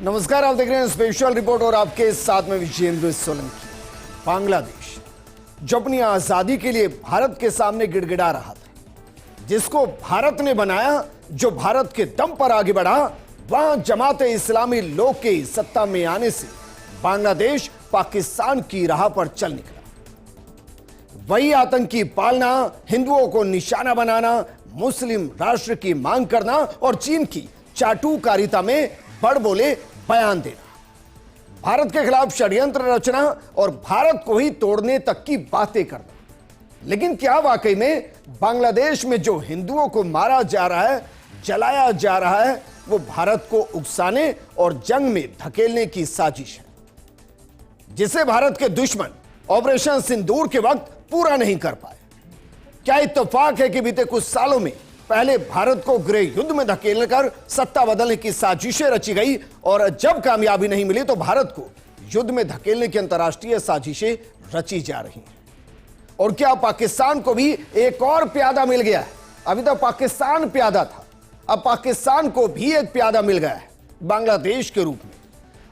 नमस्कार, आप देख रहे हैं स्पेशल रिपोर्ट और आपके साथ में विजेंद्र सोलंकी। बांग्लादेश जो अपनी आजादी के लिए भारत के सामने गिड़गिड़ा रहा था, जिसको भारत ने बनाया, जो भारत के दम पर आगे बढ़ा, वहां जमाते इस्लामी लोग के सत्ता में आने से बांग्लादेश पाकिस्तान की राह पर चल निकला। वही आतंकी पालना, हिंदुओं को निशाना बनाना, मुस्लिम राष्ट्र की मांग करना और चीन की चाटुकारिता में बड़ बोले बयान देना, भारत के खिलाफ षड्यंत्र रचना और भारत को ही तोड़ने तक की बातें करना। लेकिन क्या वाकई में बांग्लादेश में जो हिंदुओं को मारा जा रहा है, जलाया जा रहा है, वो भारत को उकसाने और जंग में धकेलने की साजिश है, जिसे भारत के दुश्मन ऑपरेशन सिंदूर के वक्त पूरा नहीं कर पाए? क्या इत्तेफाक है कि बीते कुछ सालों में पहले भारत को गृह युद्ध में धकेल कर सत्ता बदलने की साजिशें रची गई और जब कामयाबी नहीं मिली तो भारत को युद्ध में धकेलने की अंतर्राष्ट्रीय साजिशें रची जा रही हैं? और क्या पाकिस्तान को भी एक और प्यादा मिल गया है? अभी तक पाकिस्तान प्यादा था, अब पाकिस्तान को भी एक प्यादा मिल गया है बांग्लादेश के रूप में।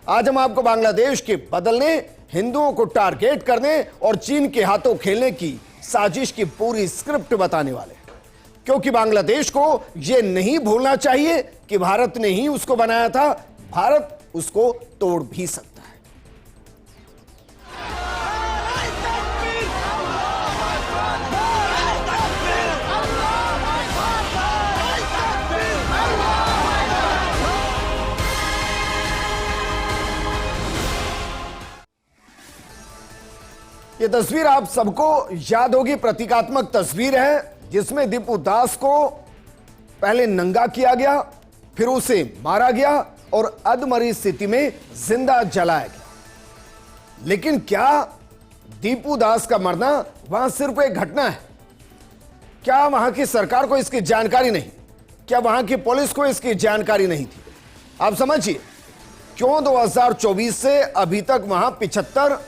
आज हम आपको बांग्लादेश के बदलने, हिंदुओं को टारगेट करने और चीन के हाथों खेलने की साजिश की पूरी स्क्रिप्ट बताने वाले हैं, क्योंकि बांग्लादेश को यह नहीं भूलना चाहिए कि भारत ने ही उसको बनाया था, भारत उसको तोड़ भी सकता है। यह तस्वीर आप सबको याद होगी, प्रतीकात्मक तस्वीर है जिसमें दीपू दास को पहले नंगा किया गया, फिर उसे मारा गया और अधमरी स्थिति में जिंदा जलाया गया। लेकिन क्या दीपू दास का मरना वहां सिर्फ एक घटना है? क्या वहां की सरकार को इसकी जानकारी नहीं? क्या वहां की पुलिस को इसकी जानकारी नहीं थी? आप समझिए क्यों 2024 से अभी तक वहां 75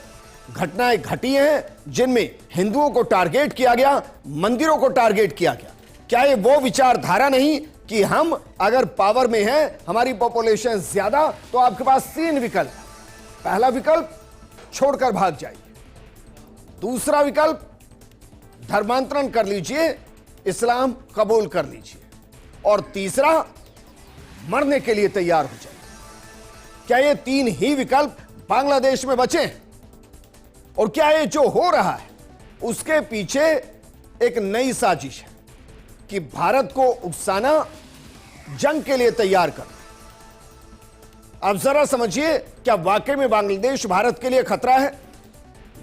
घटनाएं घटी हैं जिनमें हिंदुओं को टारगेट किया गया, मंदिरों को टारगेट किया गया। क्या ये वो विचारधारा नहीं कि हम अगर पावर में हैं, हमारी पॉपुलेशन ज्यादा, तो आपके पास 3 विकल्प। पहला विकल्प छोड़कर भाग जाइए, दूसरा विकल्प धर्मांतरण कर लीजिए, इस्लाम कबूल कर लीजिए, और तीसरा मरने के लिए तैयार हो जाइए। क्या ये 3 ही विकल्प बांग्लादेश में बचे हैं? और क्या ये जो हो रहा है उसके पीछे एक नई साजिश है कि भारत को उकसाना, जंग के लिए तैयार करना? अब जरा समझिए, क्या वाकई में बांग्लादेश भारत के लिए खतरा है,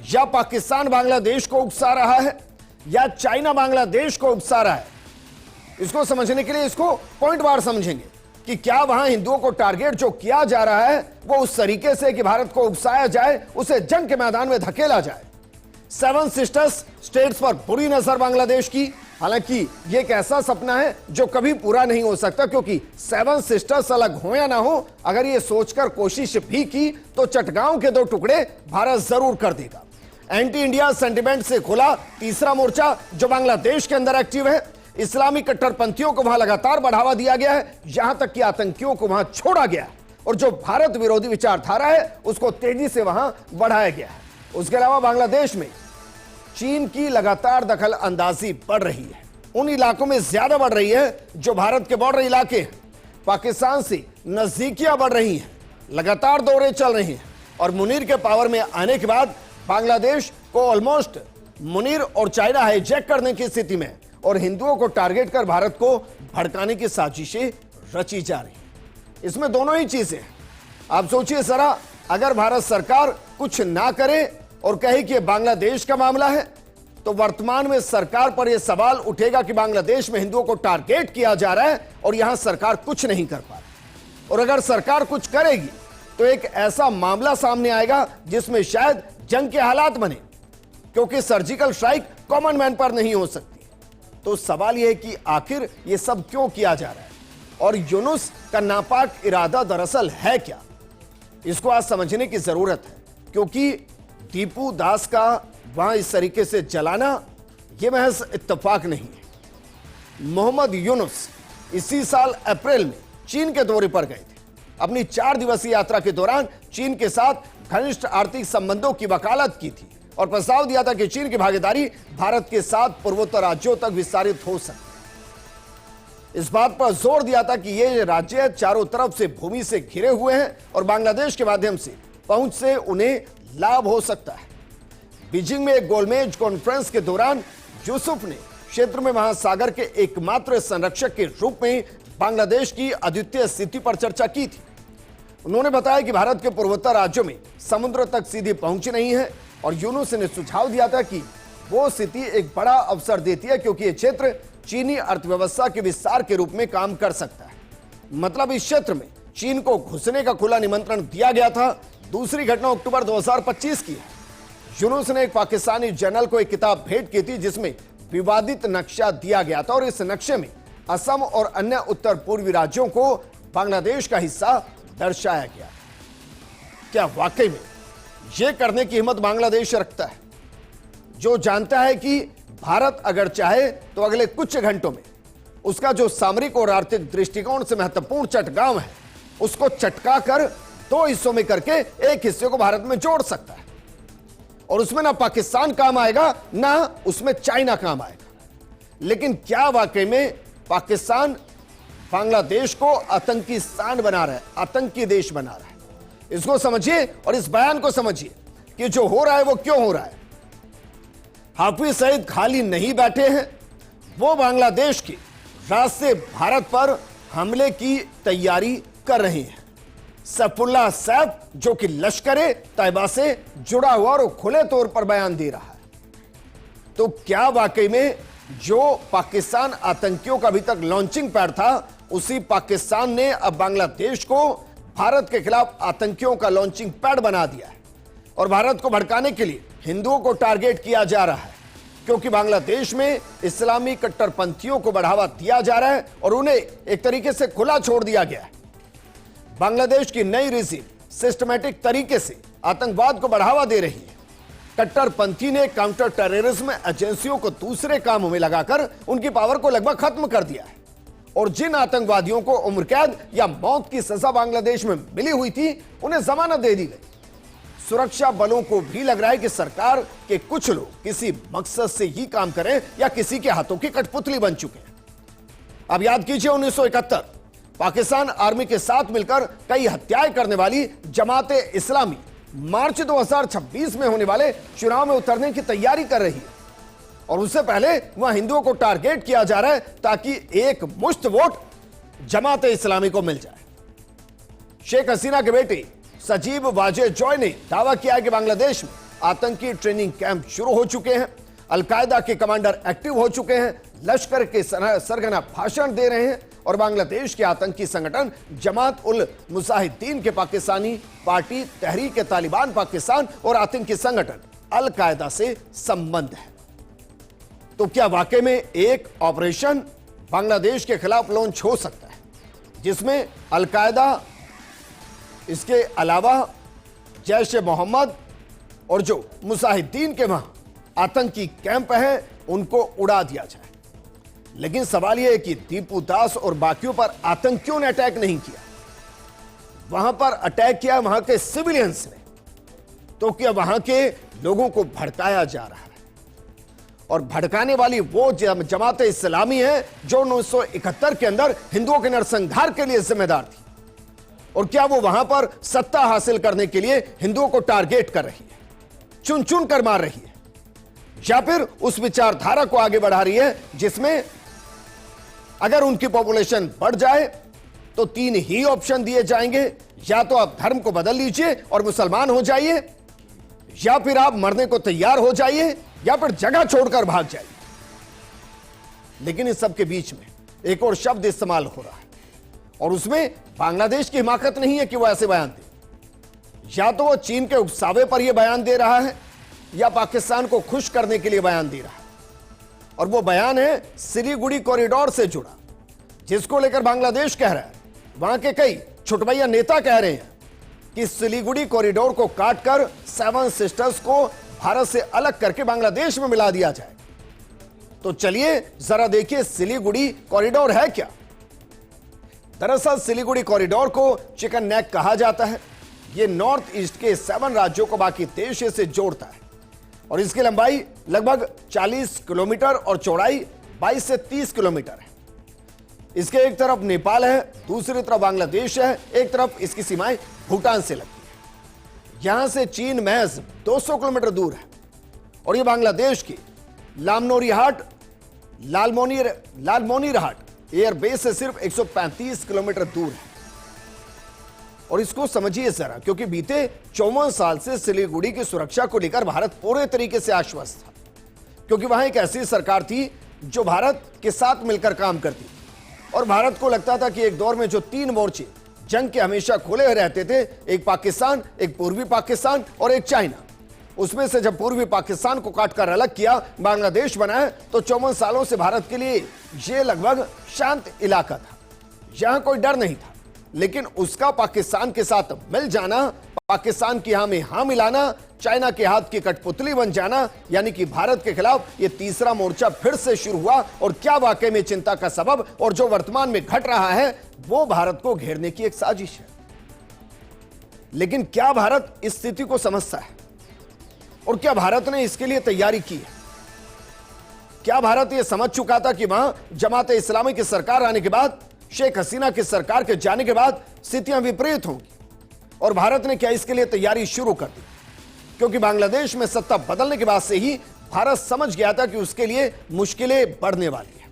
या पाकिस्तान बांग्लादेश को उकसा रहा है, या चाइना बांग्लादेश को उकसा रहा है? इसको समझने के लिए इसको पॉइंट वार समझेंगे कि क्या वहां हिंदुओं को टारगेट जो किया जा रहा है वो उस तरीके से कि भारत को उकसाया जाए, उसे जंग के मैदान में धकेला जाए। 7 सिस्टर्स स्टेट्स पर बुरी नजर बांग्लादेश की। हालांकि ये एक ऐसा सपना है जो कभी पूरा नहीं हो सकता, क्योंकि 7 सिस्टर्स अलग हो या ना हो, अगर ये सोचकर कोशिश भी की तो चटगांव के 2 टुकड़े भारत जरूर कर देगा। एंटी इंडिया सेंटिमेंट से खुला तीसरा मोर्चा जो बांग्लादेश के अंदर एक्टिव है। इस्लामी कट्टरपंथियों को वहां लगातार बढ़ावा दिया गया है, यहां तक कि आतंकियों को वहां छोड़ा गया है, और जो भारत विरोधी विचारधारा है उसको तेजी से वहां बढ़ाया गया है। उसके अलावा बांग्लादेश में चीन की लगातार दखल अंदाजी बढ़ रही है, उन इलाकों में ज्यादा बढ़ रही है जो भारत के बॉर्डर इलाके हैं। पाकिस्तान से नजदीकियां बढ़ रही हैं, लगातार दौरे चल रही हैं, और मुनीर के पावर में आने के बाद बांग्लादेश को ऑलमोस्ट मुनीर और चाइना हाईजैक करने की स्थिति में, और हिंदुओं को टारगेट कर भारत को भड़काने की साजिशें रची जा रही हैं। इसमें दोनों ही चीजें हैं। आप सोचिए जरा, अगर भारत सरकार कुछ ना करे और कहे कि बांग्लादेश का मामला है, तो वर्तमान में सरकार पर यह सवाल उठेगा कि बांग्लादेश में हिंदुओं को टारगेट किया जा रहा है और यहां सरकार कुछ नहीं कर पा रही। और अगर सरकार कुछ करेगी तो एक ऐसा मामला सामने आएगा जिसमें शायद जंग के हालात बने, क्योंकि सर्जिकल स्ट्राइक कॉमन मैन पर नहीं हो सकती। तो सवाल यह है कि आखिर यह सब क्यों किया जा रहा है, और यूनुस का नापाक इरादा दरअसल है क्या? इसको आज समझने की जरूरत है, क्योंकि दीपू दास का वहां इस तरीके से जलाना यह महज इत्तेफाक नहीं है। मोहम्मद यूनुस इसी साल अप्रैल में चीन के दौरे पर गए थे। अपनी 4 दिवसीय यात्रा के दौरान चीन के साथ घनिष्ठ आर्थिक संबंधों की वकालत की थी और प्रस्ताव दिया था कि चीन की भागीदारी भारत के साथ पूर्वोत्तर राज्यों तक विस्तारित हो सकती। इस बात पर जोर दिया था कि ये राज्य चारों तरफ से भूमि से घिरे हुए हैं और बांग्लादेश के माध्यम से पहुंच से उन्हें लाभ हो सकता है। बीजिंग में एक गोलमेज कॉन्फ्रेंस के दौरान यूसुफ ने क्षेत्र में महासागर के एकमात्र संरक्षक के रूप में बांग्लादेश की अद्वितीय स्थिति पर चर्चा की थी। उन्होंने बताया कि भारत के पूर्वोत्तर राज्यों में समुद्र तक सीधी पहुंच नहीं है और यूनुस ने सुझाव दिया था कि वो स्थिति एक बड़ा अवसर देती है क्योंकि ये क्षेत्र चीनी अर्थव्यवस्था के विस्तार के रूप में काम कर सकता है। मतलब इस क्षेत्र में चीन को घुसने का खुला निमंत्रण दिया गया था। दूसरी घटना अक्टूबर 2025 की है। यूनुस ने एक पाकिस्तानी जर्नल को एक किताब भेंट की थी जिसमें विवादित नक्शा दिया गया था और इस नक्शे में असम और अन्य उत्तर पूर्वी राज्यों को बांग्लादेश का हिस्सा दर्शाया गया। क्या वाकई में यह करने की हिम्मत बांग्लादेश रखता है, जो जानता है कि भारत अगर चाहे तो अगले कुछ घंटों में उसका जो सामरिक और आर्थिक दृष्टिकोण से महत्वपूर्ण चटगांव है उसको चटका कर 2 हिस्सों में करके एक हिस्से को भारत में जोड़ सकता है और उसमें ना पाकिस्तान काम आएगा ना उसमें चाइना काम आएगा। लेकिन क्या वाकई में पाकिस्तान बांग्लादेश को आतंकी स्थान बना रहा है, आतंकी देश बना रहा है? इसको समझिए और इस बयान को समझिए कि जो हो रहा है वो क्यों हो रहा है। हाफिज सईद खाली नहीं बैठे हैं, वो बांग्लादेश के रास्ते भारत पर हमले की तैयारी कर रहे हैं। सैफुल्लाह सैफ जो कि लश्करे तैयबा से जुड़ा हुआ और खुले तौर पर बयान दे रहा है। तो क्या वाकई में जो पाकिस्तान आतंकियों का अभी तक लॉन्चिंग पैड था उसी पाकिस्तान ने अब बांग्लादेश को भारत के खिलाफ आतंकियों का लॉन्चिंग पैड बना दिया है और भारत को भड़काने के लिए हिंदुओं को टारगेट किया जा रहा है क्योंकि बांग्लादेश में इस्लामी कट्टरपंथियों को बढ़ावा दिया जा रहा है और उन्हें एक तरीके से खुला छोड़ दिया गया है। बांग्लादेश की नई रिजीम सिस्टमैटिक तरीके से आतंकवाद को बढ़ावा दे रही है। कट्टरपंथी ने काउंटर टेररिज्म एजेंसियों को दूसरे कामों में लगाकर उनकी पावर को लगभग खत्म कर दिया है और जिन आतंकवादियों को उम्र कैद या मौत की सजा बांग्लादेश में मिली हुई थी उन्हें जमानत दे दी गई। सुरक्षा बलों को भी लग रहा है कि सरकार के कुछ लोग किसी मकसद से ही काम करें या किसी के हाथों की कठपुतली बन चुके हैं। अब याद कीजिए 1971 पाकिस्तान आर्मी के साथ मिलकर कई हत्याएं करने वाली जमात इस्लामी मार्च 2026 में होने वाले चुनाव में उतरने की तैयारी कर रही है और उससे पहले वहां हिंदुओं को टारगेट किया जा रहा है ताकि एक मुश्त वोट जमात इस्लामी को मिल जाए। शेख हसीना के बेटे सजीब वाजे जॉय ने दावा किया है कि बांग्लादेश में आतंकी ट्रेनिंग कैंप शुरू हो चुके हैं, अलकायदा के कमांडर एक्टिव हो चुके हैं, लश्कर के सरगना भाषण दे रहे हैं और बांग्लादेश के आतंकी संगठन जमात उल मुजाहिदीन के पाकिस्तानी पार्टी तहरीक तालिबान पाकिस्तान और आतंकी संगठन अलकायदा से संबंध है। तो क्या वाकई में एक ऑपरेशन बांग्लादेश के खिलाफ लॉन्च हो सकता है जिसमें अलकायदा, इसके अलावा जैश ए मोहम्मद और जो मुजाहिदीन के वहां आतंकी कैंप है उनको उड़ा दिया जाए? लेकिन सवाल यह है कि दीपू दास और बाकियों पर आतंकियों ने अटैक नहीं किया, वहां पर अटैक किया वहां के सिविलियंस ने। तो क्या वहां के लोगों को भड़काया जा रहा है और भड़काने वाली वो जमात इस्लामी है जो 1971 के अंदर हिंदुओं के नरसंहार के लिए जिम्मेदार थी और क्या वो वहां पर सत्ता हासिल करने के लिए हिंदुओं को टारगेट कर रही है, चुन चुन कर मार रही है, या फिर उस विचारधारा को आगे बढ़ा रही है जिसमें अगर उनकी पॉपुलेशन बढ़ जाए तो 3 ही ऑप्शन दिए जाएंगे, या तो आप धर्म को बदल लीजिए और मुसलमान हो जाइए, या फिर आप मरने को तैयार हो जाइए, या फिर जगह छोड़कर भाग जाइए। लेकिन इस सब के बीच में एक और शब्द इस्तेमाल हो रहा है और उसमें बांग्लादेश की हिमाकत नहीं है कि वो ऐसे बयान दे। या तो वो चीन के उकसावे पर यह बयान दे रहा है या पाकिस्तान को खुश करने के लिए बयान दे रहा है और वो बयान है सिलीगुड़ी कॉरिडोर से जुड़ा, जिसको लेकर बांग्लादेश कह रहा है, वहां के कई छुटभैया नेता कह रहे हैं कि सिलीगुड़ी कॉरिडोर को काटकर 7 सिस्टर्स को भारत से अलग करके बांग्लादेश में मिला दिया जाए। तो चलिए जरा देखिए सिलीगुड़ी कॉरिडोर है क्या। दरअसल सिलीगुड़ी कॉरिडोर को चिकन नेक कहा जाता है। यह नॉर्थ ईस्ट के 7 राज्यों को बाकी देश से जोड़ता है और इसकी लंबाई लगभग 40 किलोमीटर और चौड़ाई 22 से 30 किलोमीटर है। इसके एक तरफ नेपाल है, दूसरी तरफ बांग्लादेश है, एक तरफ इसकी सीमाएं भूटान से लगती है। यहां से चीन महज 200 किलोमीटर दूर है और यह बांग्लादेश की लालमोनीरहाट एयरबेस से सिर्फ 135 किलोमीटर दूर है। और इसको समझिए जरा, क्योंकि बीते 54 साल से सिलीगुड़ी की सुरक्षा को लेकर भारत पूरे तरीके से आश्वस्त था, क्योंकि वहां एक ऐसी सरकार थी जो भारत के साथ मिलकर काम करती और भारत को लगता था कि एक दौर में जो 3 मोर्चे जंग के हमेशा खुले रहते थे, एक पाकिस्तान, एक पूर्वी पाकिस्तान और एक चाइना, उसमें से जब पूर्वी पाकिस्तान को काटकर अलग किया, बांग्लादेश बनाया, तो 54 सालों से भारत के लिए यह लगभग शांत इलाका था, यहां कोई डर नहीं था। लेकिन उसका पाकिस्तान के साथ मिल जाना, पाकिस्तान की हां में हां मिलाना, चाइना के हाथ की कठपुतली बन जाना, यानी कि भारत के खिलाफ यह तीसरा मोर्चा फिर से शुरू हुआ। और क्या वाकई में चिंता का सबब और जो वर्तमान में घट रहा है वो भारत को घेरने की एक साजिश है। लेकिन क्या भारत इस स्थिति को समझता है और क्या भारत ने इसके लिए तैयारी की है? क्या भारत यह समझ चुका था कि वहां जमात इस्लामी की सरकार आने के बाद, शेख हसीना की सरकार के जाने के बाद स्थितियां विपरीत होंगी? और भारत ने क्या इसके लिए तैयारी शुरू कर दी? क्योंकि बांग्लादेश में सत्ता बदलने के बाद से ही भारत समझ गया था कि उसके लिए मुश्किलें बढ़ने वाली है।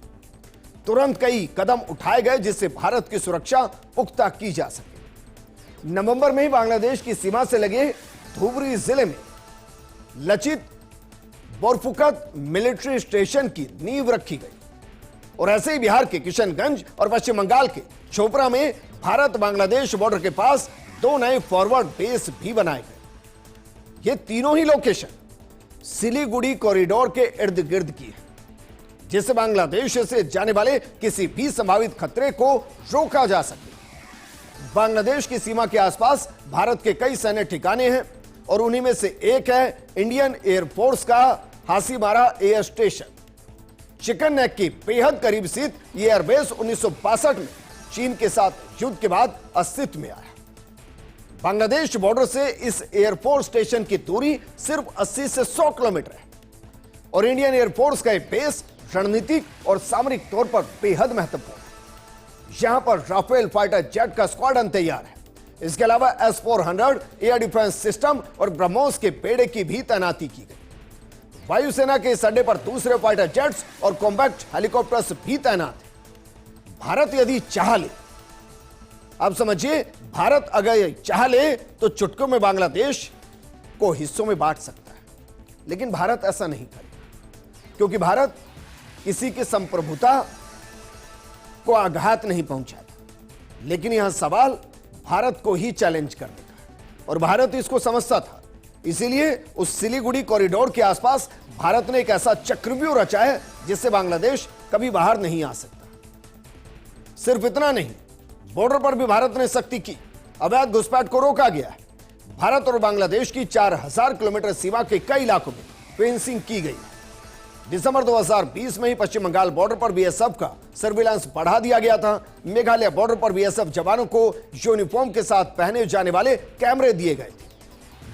तुरंत कई कदम उठाए गए जिससे भारत की सुरक्षा पुख्ता की जा सके। नवंबर में ही बांग्लादेश की सीमा से लगे धुबरी जिले में लचित बोरफुकत मिलिट्री स्टेशन की नींव रखी गई और ऐसे ही बिहार के किशनगंज और पश्चिम बंगाल के चोपड़ा में भारत बांग्लादेश बॉर्डर के पास 2 नए फॉरवर्ड बेस भी बनाए गए। ये तीनों ही लोकेशन सिलीगुड़ी कॉरिडोर के इर्द गिर्द की है, जिससे बांग्लादेश से जाने वाले किसी भी संभावित खतरे को रोका जा सके। बांग्लादेश की सीमा के आसपास भारत के कई सैन्य ठिकाने हैं और उन्हीं में से एक है इंडियन एयरफोर्स का Hasimara air station. Chicken neck की बेहद करीब स्थित यह एयरबेस 1962 में चीन के साथ युद्ध के बाद अस्तित्व में आया। बांग्लादेश बॉर्डर से इस एयरफोर्स स्टेशन की दूरी सिर्फ 80 से 100 किलोमीटर है और इंडियन एयरफोर्स का बेस रणनीतिक और सामरिक तौर पर बेहद महत्वपूर्ण है। यहां पर राफेल फाइटर जेट का स्क्वाड्रन तैयार है। इसके अलावा S-400 एयर डिफेंस सिस्टम और ब्रह्मोस के बेड़े की भी तैनाती की गई। वायुसेना के इस अड्डे पर दूसरे फाइटर जेट्स और कॉम्बैक्ट हेलीकॉप्टर्स भी तैनात हैं। भारत यदि चाह ले, अब समझिए, भारत अगर चाह ले तो चुटकों में बांग्लादेश को हिस्सों में बांट सकता है, लेकिन भारत ऐसा नहीं करेगा, क्योंकि भारत किसी की संप्रभुता को आघात नहीं पहुंचाता। लेकिन यहां सवाल भारत को ही चैलेंज करने का है और भारत इसको समझता था। इसीलिए उस सिलीगुड़ी कॉरिडोर के आसपास भारत ने एक ऐसा चक्रव्यूह रचा है जिससे बांग्लादेश कभी बाहर नहीं आ सकता। सिर्फ इतना नहीं, बॉर्डर पर भी भारत ने सख्ती की। अवैध घुसपैठ को रोका गया है। भारत और बांग्लादेश की 4000 किलोमीटर सीमा के कई इलाकों में फेंसिंग की गई है। दिसंबर 2020 में ही पश्चिम बंगाल बॉर्डर पर बीएसएफ का सर्विलांस बढ़ा दिया गया था। मेघालय बॉर्डर पर बीएसएफ जवानों को यूनिफॉर्म के साथ पहने जाने वाले कैमरे दिए गए थे,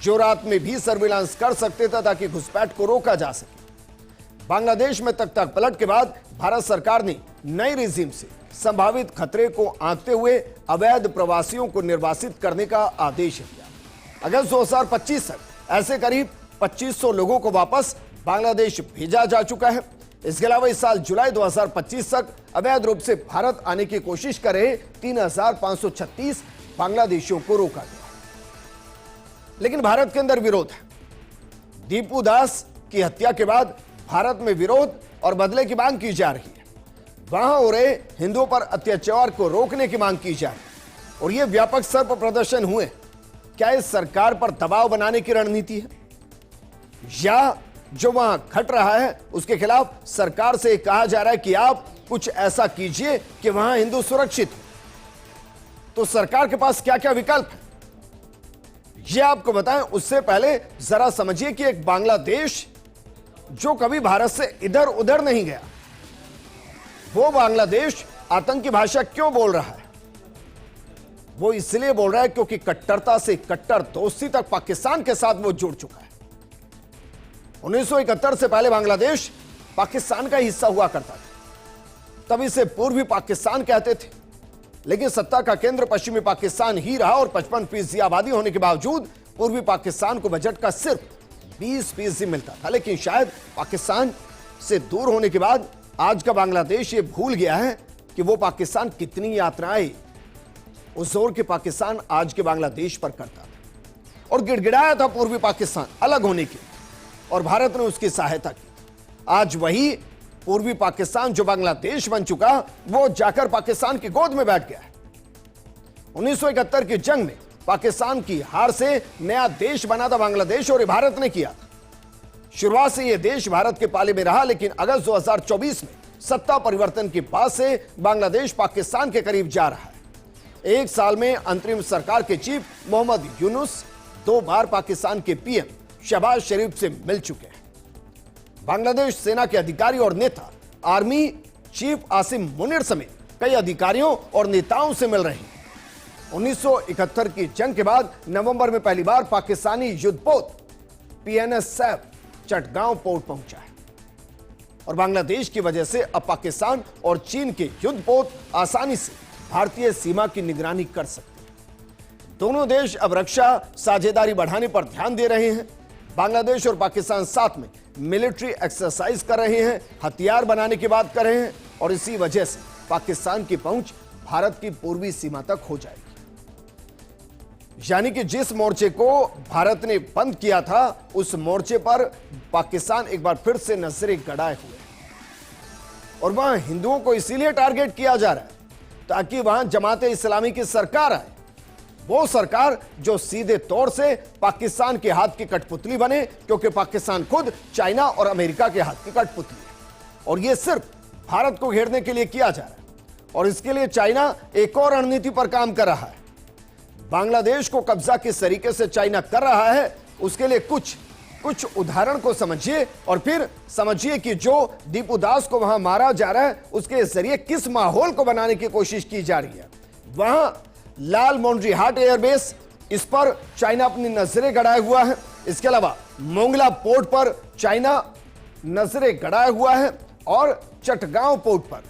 जो रात में भी सर्विलांस कर सकते थे ताकि घुसपैठ को रोका जा सके। बांग्लादेश में तख्ता पलट के बाद भारत सरकार ने नई रिजीम से संभावित खतरे को आंकते हुए अवैध प्रवासियों को निर्वासित करने का आदेश दिया। अगस्त 2025 तक ऐसे करीब 2500 लोगों को वापस बांग्लादेश भेजा जा चुका है। इसके अलावा इस साल जुलाई 2025 तक अवैध रूप से भारत आने की कोशिश कर रहे 3536 बांग्लादेशियों को रोका गया। लेकिन भारत के अंदर विरोध है। दीपू दास की हत्या के बाद भारत में विरोध और बदले की मांग की जा रही है। वहां हो रहे हिंदुओं पर अत्याचार को रोकने की मांग की जा रही है और यह व्यापक स्तर पर प्रदर्शन हुए। क्या इस सरकार पर दबाव बनाने की रणनीति है, या जो वहां घट रहा है उसके खिलाफ सरकार से कहा जा रहा है कि आप कुछ ऐसा कीजिए कि वहां हिंदू सुरक्षित हो? तो सरकार के पास क्या क्या विकल्प है, यह आपको बताएं। उससे पहले जरा समझिए कि एक बांग्लादेश जो कभी भारत से इधर उधर नहीं गया, वो बांग्लादेश आतंकी भाषा क्यों बोल रहा है? वो इसलिए बोल रहा है क्योंकि कट्टरता से कट्टर दोस्ती तक पाकिस्तान के साथ वो जुड़ चुका है। 1971 से पहले बांग्लादेश पाकिस्तान का हिस्सा हुआ करता था, तब इसे पूर्वी पाकिस्तान कहते थे, लेकिन सत्ता का केंद्र पश्चिमी पाकिस्तान ही रहा और 55% आबादी होने के बावजूद पूर्वी पाकिस्तान को बजट का सिर्फ 20% मिलता था। लेकिन शायद पाकिस्तान से दूर होने के बाद आज का बांग्लादेश ये भूल गया है कि वो पाकिस्तान कितनी यात्राएं उस जोर के पाकिस्तान आज के बांग्लादेश पर करता था और गिड़गिड़ाया था पूर्वी पाकिस्तान अलग होने की, और भारत ने उसकी सहायता की। आज वही पूर्वी पाकिस्तान जो बांग्लादेश बन चुका, वो जाकर पाकिस्तान की गोद में बैठ गया है। 1971 की जंग में पाकिस्तान की हार से नया देश बना था बांग्लादेश, और ये भारत ने किया था। शुरुआत से यह देश भारत के पाले में रहा, लेकिन अगस्त 2024 में सत्ता परिवर्तन के बाद से बांग्लादेश पाकिस्तान के करीब जा रहा है। एक साल में अंतरिम सरकार के चीफ मोहम्मद यूनुस 2 बार पाकिस्तान के पीएम शहबाज शरीफ से मिल चुके हैं। बांग्लादेश सेना के अधिकारी और नेता आर्मी चीफ आसिम मुनीर समेत कई अधिकारियों और नेताओं से मिल रहे हैं। 1971 की जंग के बाद नवंबर में पहली बार पाकिस्तानी युद्धपोत PNS सैफ चटगांव पोर्ट पहुंचा है, और बांग्लादेश की वजह से अब पाकिस्तान और चीन के युद्धपोत आसानी से भारतीय सीमा की निगरानी कर सकते हैं। दोनों देश अब रक्षा साझेदारी बढ़ाने पर ध्यान दे रहे हैं। बांग्लादेश और पाकिस्तान साथ में मिलिट्री एक्सरसाइज कर रहे हैं, हथियार बनाने की बात कर रहे हैं, और इसी वजह से पाकिस्तान की पहुंच भारत की पूर्वी सीमा तक हो जाएगी। यानी कि जिस मोर्चे को भारत ने बंद किया था, उस मोर्चे पर पाकिस्तान एक बार फिर से नजरें गड़ाए हुए, और वहां हिंदुओं को इसीलिए टारगेट किया जा रहा है ताकि वहां जमाते इस्लामी की सरकार आए, वो सरकार जो सीधे तौर से पाकिस्तान के हाथ की कठपुतली बने, क्योंकि पाकिस्तान खुद चाइना और अमेरिका के हाथ की कठपुतली है, और यह सिर्फ भारत को घेरने के लिए किया जा रहा है। और इसके लिए चाइना एक और रणनीति पर काम कर रहा है। बांग्लादेश को कब्जा किस तरीके से चाइना कर रहा है, उसके लिए कुछ उदाहरण को समझिए, और फिर समझिए कि जो दीपू दास को वहां मारा जा रहा है, उसके जरिए किस माहौल को बनाने की कोशिश की जा रही है। वहां लाल मोंड्री हाट एयरबेस, इस पर चाइना अपनी नजरें गड़ाए हुआ है। इसके अलावा मोंगला पोर्ट पर चाइना नजरें गड़ाए हुआ है, और चटगांव पोर्ट पर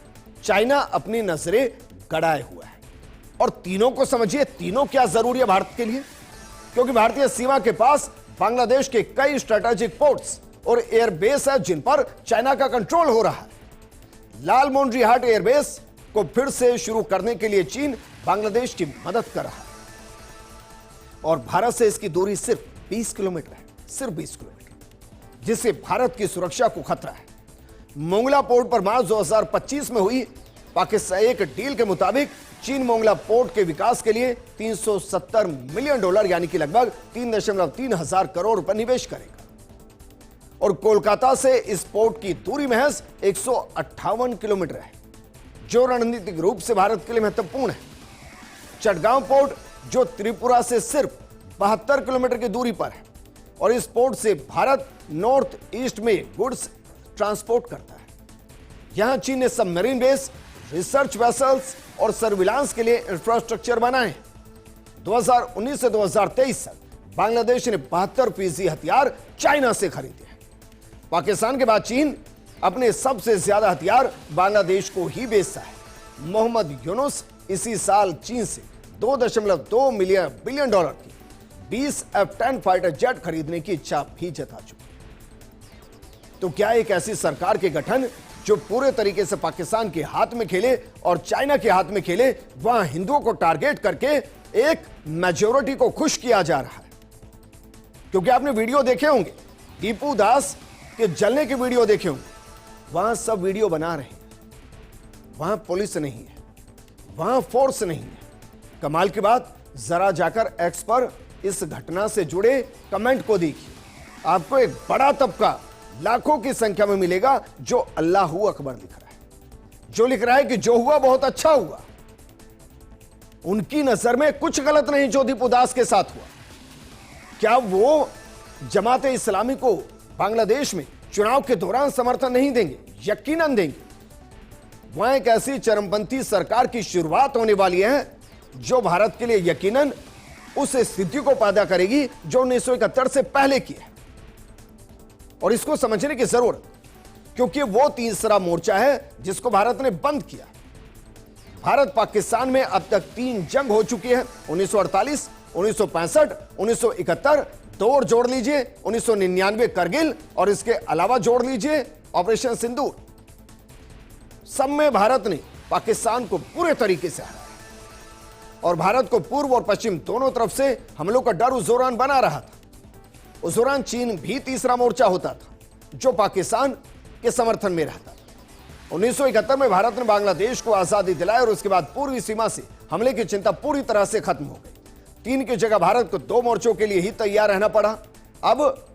चाइना अपनी नजरें गड़ाए हुआ है। और तीनों को समझिए, तीनों क्या जरूरी है भारत के लिए, क्योंकि भारतीय सीमा के पास बांग्लादेश के कई स्ट्रेटेजिक पोर्ट्स और एयरबेस है जिन पर चाइना का कंट्रोल हो रहा है। लाल मोंड्री हाट एयरबेस को फिर से शुरू करने के लिए चीन बांग्लादेश की मदद कर रहा है, और भारत से इसकी दूरी सिर्फ 20 किलोमीटर है, सिर्फ 20 किलोमीटर, जिससे भारत की सुरक्षा को खतरा है। मोंगला पोर्ट पर मार्च 2025 में हुई पाकिस्तान एक डील के मुताबिक चीन मोंगला पोर्ट के विकास के लिए $370 मिलियन यानी कि लगभग 3.3 हजार करोड़ रुपए निवेश करेगा, और कोलकाता से इस पोर्ट की दूरी महज 158 किलोमीटर है, जो रणनीतिक रूप से भारत के लिए महत्वपूर्ण है। चटगांव पोर्ट जो त्रिपुरा से सिर्फ 72 किलोमीटर की दूरी पर है, और इस पोर्ट से भारत नॉर्थ ईस्ट में गुड्स ट्रांसपोर्ट करता है। यहां चीन ने सबमरीन बेस, रिसर्च वेसल्स और सर्विलांस के लिए इंफ्रास्ट्रक्चर बनाए हैं। 2019 से 2023 तक बांग्लादेश ने 72% हथियार चाइना से खरीदे हैं। पाकिस्तान के बाद चीन अपने सबसे ज्यादा हथियार बांग्लादेश को ही बेचता है। मोहम्मद यूनुस इसी साल चीन से $2.2 बिलियन की 20 F-10 फाइटर जेट खरीदने की इच्छा भी जता चुके। तो क्या एक ऐसी सरकार के गठन जो पूरे तरीके से पाकिस्तान के हाथ में खेले और चाइना के हाथ में खेले, वहां हिंदुओं को टारगेट करके एक मेजॉरिटी को खुश किया जा रहा है? क्योंकि आपने वीडियो देखे होंगे, दीपू दास के जलने के वीडियो देखे होंगे, वहां सब वीडियो बना रहे हैं, वहां पुलिस नहीं है, वहां फोर्स नहीं है। कमाल की बात, जरा जाकर एक्स पर इस घटना से जुड़े कमेंट को देखिए, आपको एक बड़ा तबका लाखों की संख्या में मिलेगा जो अल्लाहू अकबर लिख रहा है, जो लिख रहा है कि जो हुआ बहुत अच्छा हुआ। उनकी नजर में कुछ गलत नहीं जो दीपू दास के साथ हुआ। क्या वो जमाते इस्लामी को बांग्लादेश में चुनाव के दौरान समर्थन नहीं देंगे? यकीनन देंगे। वहां एक ऐसी चरमपंथी सरकार की शुरुआत होने वाली है जो भारत के लिए यकीनन उस स्थिति को पैदा करेगी जो 1971 से पहले की है। और इसको समझने की जरूरत, क्योंकि वो तीसरा मोर्चा है जिसको भारत ने बंद किया। भारत पाकिस्तान में अब तक 3 जंग हो चुकी है, 1948, 1965, 1971, 2 और जोड़ लीजिए 1999 करगिल, और इसके अलावा जोड़ लीजिए ऑपरेशन सिंदूर। सब में भारत ने पाकिस्तान को पूरे तरीके से हराया और भारत को पूर्व और पश्चिम दोनों तरफ से हमलों का डर उस दौरान बना रहा था। उस दौरान चीन भी तीसरा मोर्चा होता था जो पाकिस्तान के समर्थन में रहता था। 1971 में भारत ने बांग्लादेश को आजादी दिलाई और उसके बाद पूर्वी सीमा से हमले की चिंता पूरी तरह से खत्म हो गई। 3 की जगह भारत को 2 मोर्चों के लिए ही तैयार रहना पड़ा। अब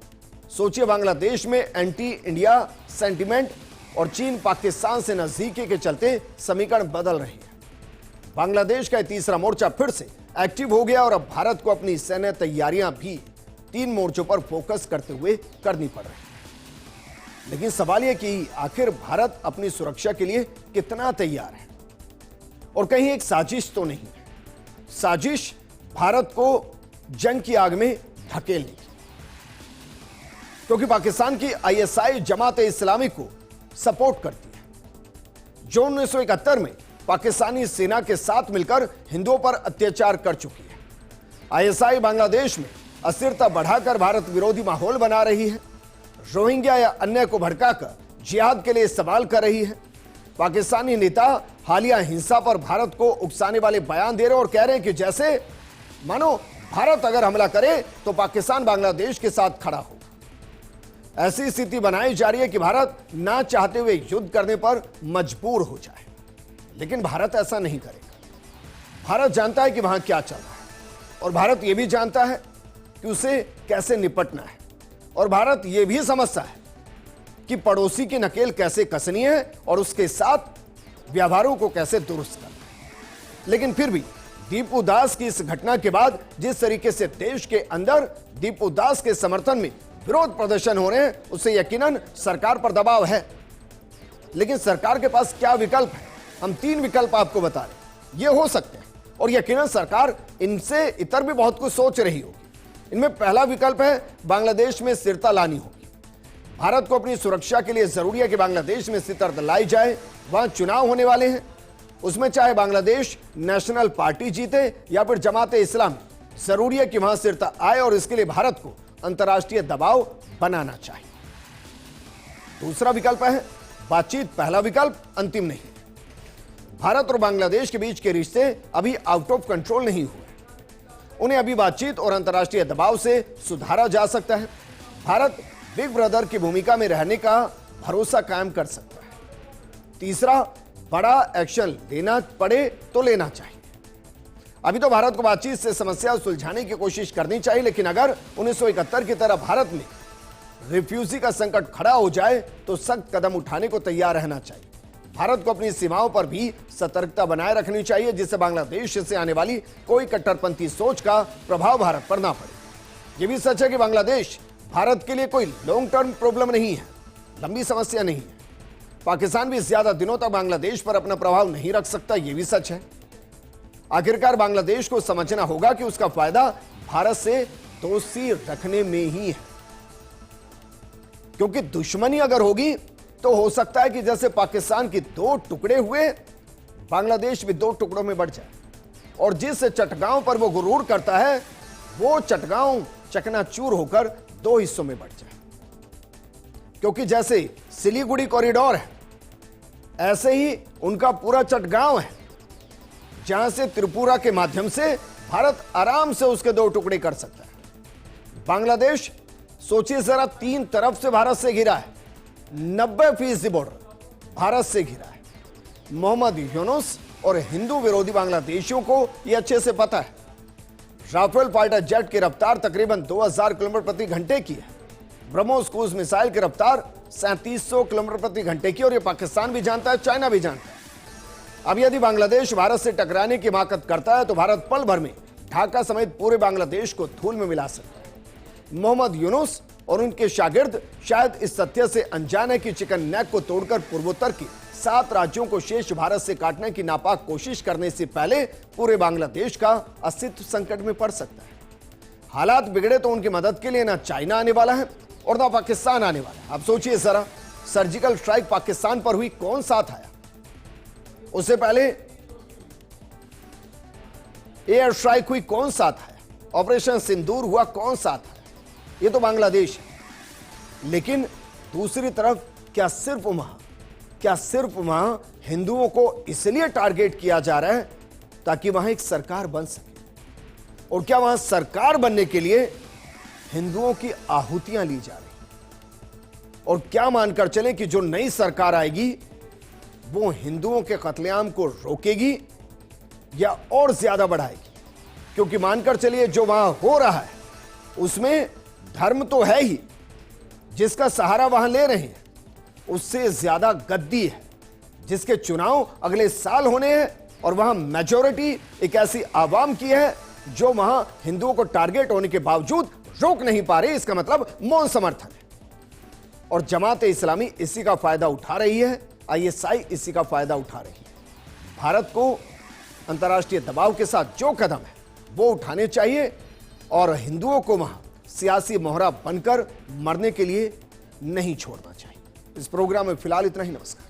सोचिए, बांग्लादेश में एंटी इंडिया सेंटिमेंट और चीन पाकिस्तान से नजदीकी के चलते समीकरण बदल रही है। बांग्लादेश का तीसरा मोर्चा फिर से एक्टिव हो गया और अब भारत को अपनी सैन्य तैयारियां भी 3 मोर्चों पर फोकस करते हुए करनी पड़ रही है। लेकिन सवाल यह कि आखिर भारत अपनी सुरक्षा के लिए कितना तैयार है, और कहीं एक साजिश तो नहीं है। साजिश भारत को जंग की आग में धकेलने की, क्योंकि पाकिस्तान की आईएसआई जमात इस्लामी को सपोर्ट करती है, जो 1971 में पाकिस्तानी सेना के साथ मिलकर हिंदुओं पर अत्याचार कर चुकी है। आईएसआई बांग्लादेश में अस्थिरता बढ़ाकर भारत विरोधी माहौल बना रही है, रोहिंग्या या अन्य को भड़काकर जिहाद के लिए इस्तेमाल कर रही है। पाकिस्तानी नेता हालिया हिंसा पर भारत को उकसाने वाले बयान दे रहे और कह रहे हैं कि जैसे मानो भारत अगर हमला करे तो पाकिस्तान बांग्लादेश के साथ खड़ा हो। ऐसी स्थिति बनाई जा रही है कि भारत ना चाहते हुए युद्ध करने पर मजबूर हो जाए, लेकिन भारत ऐसा नहीं करेगा। भारत जानता है कि वहां क्या चल रहा है और भारत यह भी जानता है कि उसे कैसे निपटना है, और भारत यह भी समझता है कि पड़ोसी की नकेल कैसे कसनी है और उसके साथ व्यवहारों को कैसे दुरुस्त करना है। लेकिन फिर भी दीपू दास की इस घटना के बाद जिस तरीके से देश के अंदर दीपू दास के समर्थन में विरोध प्रदर्शन हो रहे हैं, उससे यकीनन सरकार पर दबाव है। लेकिन सरकार के पास क्या विकल्प है? हम 3 विकल्प आपको बता रहे हैं, ये हो सकते हैं, और यकीनन सरकार इनसे इतर भी बहुत कुछ सोच रही होगी। इनमें पहला विकल्प है बांग्लादेश में स्थिरता लानी होगी। भारत को अपनी सुरक्षा के लिए जरूरी है कि बांग्लादेश में स्थिरता लाई जाए। वहां चुनाव होने वाले हैं, उसमें चाहे बांग्लादेश नेशनल पार्टी जीते या फिर जमात इस्लामी, जरूरी है कि वहां स्थिरता आए और इसके लिए भारत को अंतर्राष्ट्रीय दबाव बनाना चाहिए। दूसरा विकल्प है बातचीत। पहला विकल्प अंतिम नहीं है। भारत और बांग्लादेश के बीच के रिश्ते अभी आउट ऑफ कंट्रोल नहीं हुए, उन्हें अभी बातचीत और अंतर्राष्ट्रीय दबाव से सुधारा जा सकता है। भारत बिग ब्रदर की भूमिका में रहने का भरोसा कायम कर सकता है। तीसरा, बड़ा एक्शन लेना पड़े तो लेना चाहिए। अभी तो भारत को बातचीत से समस्या सुलझाने की कोशिश करनी चाहिए, लेकिन अगर 1971 की तरह भारत में रिफ्यूजी का संकट खड़ा हो जाए तो सख्त कदम उठाने को तैयार रहना चाहिए। भारत को अपनी सीमाओं पर भी सतर्कता बनाए रखनी चाहिए, जिससे बांग्लादेश से आने वाली कोई कट्टरपंथी सोच का प्रभाव भारत पर ना पड़े। यह भी सच है कि बांग्लादेश भारत के लिए कोई लॉन्ग टर्म प्रॉब्लम नहीं है, लंबी समस्या नहीं है। पाकिस्तान भी ज्यादा दिनों तक बांग्लादेश पर अपना प्रभाव नहीं रख सकता, यह भी सच है। आखिरकार बांग्लादेश को समझना होगा कि उसका फायदा भारत से दोस्ती रखने में ही है, क्योंकि दुश्मनी अगर होगी तो हो सकता है कि जैसे पाकिस्तान के 2 टुकड़े हुए, बांग्लादेश भी 2 टुकड़ों में बढ़ जाए, और जिस चटगांव पर वो गुरूर करता है वो चटगांव चकनाचूर होकर 2 हिस्सों में बढ़ जाए। क्योंकि जैसे सिलीगुड़ी कॉरिडोर है, ऐसे ही उनका पूरा चटगांव है, जहां से त्रिपुरा के माध्यम से भारत आराम से उसके 2 टुकड़े कर सकता है। बांग्लादेश सोचिए जरा, 3 तरफ से भारत से घिरा है, 90% बॉर्डर भारत से घिरा है। मोहम्मद यूनुस और हिंदू विरोधी बांग्लादेशियों को यह अच्छे से पता है। राफेल फाइटर जेट की रफ्तार तकरीबन 2000 किलोमीटर प्रति घंटे की है। ब्रह्मोस क्रूज मिसाइल की रफ्तार 3700 किलोमीटर प्रति घंटे की, और यह पाकिस्तान भी जानता है, चाइना भी जानता है। अब यदि बांग्लादेश भारत से टकराने की हिमाकत करता है तो भारत पल भर में ढाका समेत पूरे बांग्लादेश को धूल में मिला सकता है। मोहम्मद यूनुस और उनके शागिर्द शायद इस तथ्य से अनजान है कि चिकन नेक को तोड़कर पूर्वोत्तर की 7 राज्यों को शेष भारत से काटने की नापाक कोशिश करने से पहले पूरे बांग्लादेश का अस्तित्व संकट में पड़ सकता है। हालात बिगड़े तो उनकी मदद के लिए ना चाइना आने वाला है और ना पाकिस्तान आने वाला है। आप सोचिए जरा, सर्जिकल स्ट्राइक पाकिस्तान पर हुई, कौन साथ आया? उससे पहले एयर स्ट्राइक हुई, कौन साथ आया? ऑपरेशन सिंदूर हुआ, कौन साथ आया? ये तो बांग्लादेश है। लेकिन दूसरी तरफ क्या सिर्फ वहां हिंदुओं को इसलिए टारगेट किया जा रहा है ताकि वहां एक सरकार बन सके? और क्या वहां सरकार बनने के लिए हिंदुओं की आहुतियां ली जा रही? और क्या मानकर चलें कि जो नई सरकार आएगी वो हिंदुओं के कत्लेआम को रोकेगी या और ज्यादा बढ़ाएगी? क्योंकि मानकर चलिए जो वहां हो रहा है उसमें धर्म तो है ही, जिसका सहारा वहां ले रहे हैं, उससे ज्यादा गद्दी है जिसके चुनाव अगले साल होने हैं और वहां मेजॉरिटी एक ऐसी आवाम की है जो वहां हिंदुओं को टारगेट होने के बावजूद रोक नहीं पा रही। इसका मतलब मौन समर्थन है। और जमात इस्लामी इसी का फायदा उठा रही है, आईएसआई इसी का फायदा उठा रही है। भारत को अंतर्राष्ट्रीय दबाव के साथ जो कदम है वो उठाने चाहिए और हिंदुओं को वहां सियासी मोहरा बनकर मरने के लिए नहीं छोड़ना चाहिए। इस प्रोग्राम में फिलहाल इतना ही। नमस्कार।